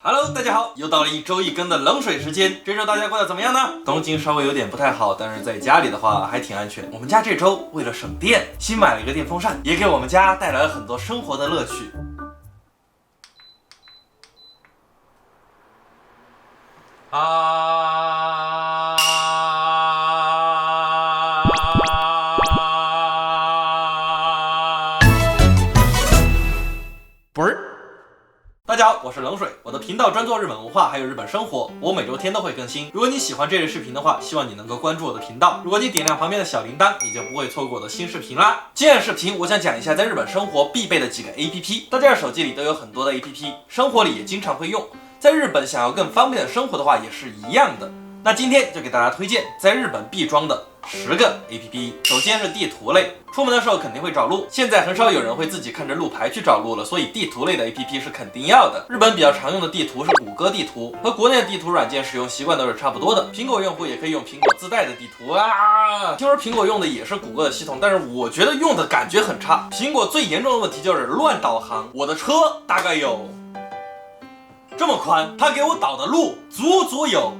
Hello， 大家好，又到了一周一更的冷水时间。这周大家过得怎么样呢？东京稍微有点不太好，但是在家里的话还挺安全。我们家这周为了省电，新买了一个电风扇，也给我们家带来了很多生活的乐趣。不是。大家好，我是冷水，我的频道专做日本文化还有日本生活，我每周天都会更新。如果你喜欢这类视频的话，希望你能够关注我的频道。如果你点亮旁边的小铃铛，你就不会错过我的新视频啦。今天的视频我想讲一下在日本生活必备的几个 APP， 大家的手机里都有很多的 APP， 生活里也经常会用。在日本想要更方便的生活的话，也是一样的。那今天就给大家推荐在日本必装的10个 APP。 首先是地图类，出门的时候肯定会找路，现在很少有人会自己看着路牌去找路了，所以地图类的 APP 是肯定要的。日本比较常用的地图是谷歌地图，和国内的地图软件使用习惯都是差不多的。苹果用户也可以用苹果自带的地图啊，听说苹果用的也是谷歌的系统，但是我觉得用的感觉很差。苹果最严重的问题就是乱导航，我的车大概有这么宽，它给我导的路足足有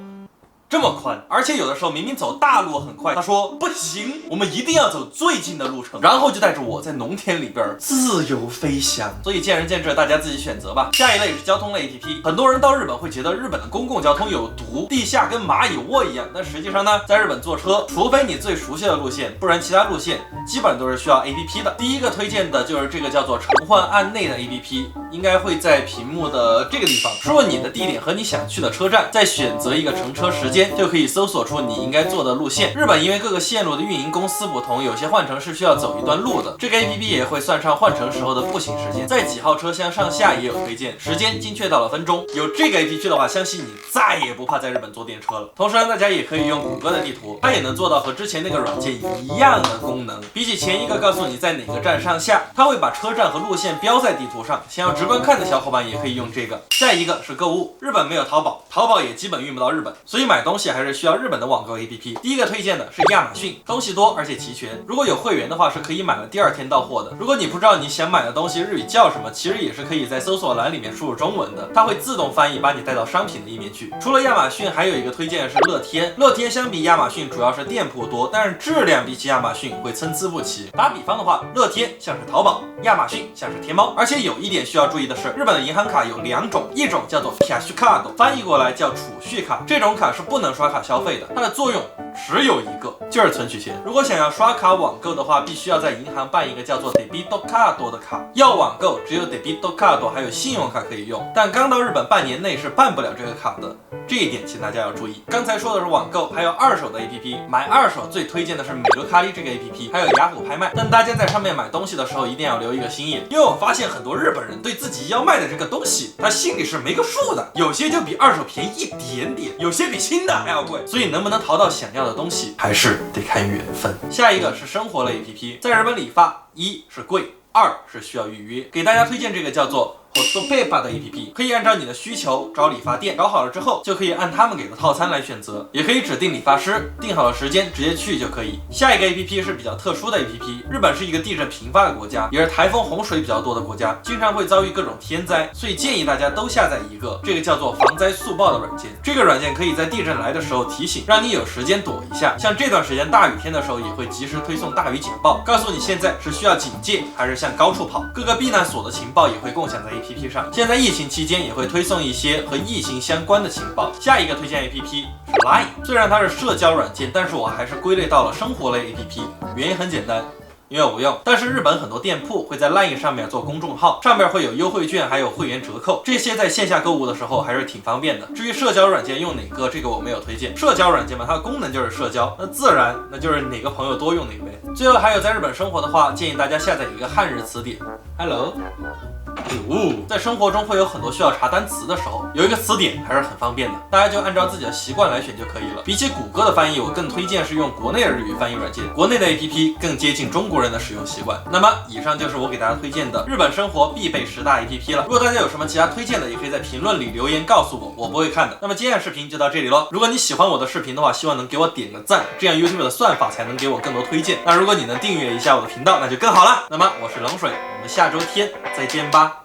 这么宽，而且有的时候明明走大路很快，他说不行，我们一定要走最近的路程，然后就带着我在农田里边自由飞翔。所以见仁见智，大家自己选择吧。下一类是交通类 APP， 很多人到日本会觉得日本的公共交通有毒，地下跟蚂蚁窝一样，但实际上呢，在日本坐车，除非你最熟悉的路线，不然其他路线基本上都是需要 APP 的。第一个推荐的就是这个叫做乘换案内的 APP， 应该会在屏幕的这个地方，输入你的地点和你想去的车站，再选择一个乘车时间，就可以搜索出你应该坐的路线。日本因为各个线路的运营公司不同，有些换乘是需要走一段路的，这个 APP 也会算上换乘时候的步行时间，在几号车厢上下也有推荐，时间精确到了分钟。有这个 APP 的话，相信你再也不怕在日本坐电车了。同时呢，大家也可以用谷歌的地图，它也能做到和之前那个软件一样的功能。比起前一个告诉你在哪个站上下，它会把车站和路线标在地图上，想要直观看的小伙伴也可以用这个。下一个是购物，日本没有淘宝，淘宝也基本运不到日本，所以买东西还是需要日本的网购 APP。 第一个推荐的是亚马逊，东西多而且齐全，如果有会员的话是可以买了第二天到货的。如果你不知道你想买的东西日语叫什么，其实也是可以在搜索栏里面输入中文的，它会自动翻译把你带到商品的页面去。除了亚马逊，还有一个推荐的是乐天。乐天相比亚马逊主要是店铺多，但是质量比起亚马逊会参差不齐。打比方的话，乐天像是淘宝，亚马逊像是天猫。而且有一点需要注意的是，日本的银行卡有2种，一种叫做 Cash Card， 翻译过来叫储蓄卡，这种卡是不能刷卡消费的，它的作用只有一个，就是存取钱。如果想要刷卡网购的话，必须要在银行办一个叫做 Debit Card 的卡。要网购只有 Debit Card 还有信用卡可以用，但刚到日本半年内是办不了这个卡的，这一点请大家要注意。刚才说的是网购，还有二手的 APP， 买二手最推荐的是美乐卡利这个 APP， 还有雅虎拍卖。但大家在上面买东西的时候一定要留一个心眼，因为我发现很多日本人对自己要卖的这个东西，他心里是没个数的，有些就比二手便宜一点点，有些比新的还要贵，所以能不能淘到想要的东西还是得看缘分。下一个是生活类 APP， 在日本理发，一是贵，二是需要预约。给大家推荐这个叫做Hotpeppa 的 APP， 可以按照你的需求找理发店，找好了之后就可以按他们给的套餐来选择，也可以指定理发师，定好了时间直接去就可以。下一个 APP 是比较特殊的 APP， 日本是一个地震频发的国家，也是台风洪水比较多的国家，经常会遭遇各种天灾，所以建议大家都下载一个，这个叫做防灾速报的软件。这个软件可以在地震来的时候提醒，让你有时间躲一下。像这段时间大雨天的时候，也会及时推送大雨警报，告诉你现在是需要警戒还是向高处跑。各个避难所的情报也会共享在 APP 上。现在疫情期间也会推送一些和疫情相关的情报。下一个推荐 APP 是 Line， 虽然它是社交软件，但是我还是归类到了生活类 APP， 原因很简单，因为我不用。但是日本很多店铺会在 Line 上面做公众号，上面会有优惠券还有会员折扣，这些在线下购物的时候还是挺方便的。至于社交软件用哪个，这个我没有推荐。社交软件嘛，它的功能就是社交，那自然那就是哪个朋友多用哪个呗。最后还有在日本生活的话，建议大家下载一个汉日词典。Hello。在生活中会有很多需要查单词的时候，有一个词典还是很方便的，大家就按照自己的习惯来选就可以了。比起谷歌的翻译，我更推荐是用国内的日语翻译软件，国内的 APP 更接近中国人的使用习惯。那么以上就是我给大家推荐的日本生活必备10大 APP 了。如果大家有什么其他推荐的，也可以在评论里留言告诉我，我不会看的。那么今天的视频就到这里咯。如果你喜欢我的视频的话，希望能给我点个赞，这样 YouTube 的算法才能给我更多推荐。那如果你能订阅一下我的频道，那就更好了。那么我是冷水，我们下周天再见吧。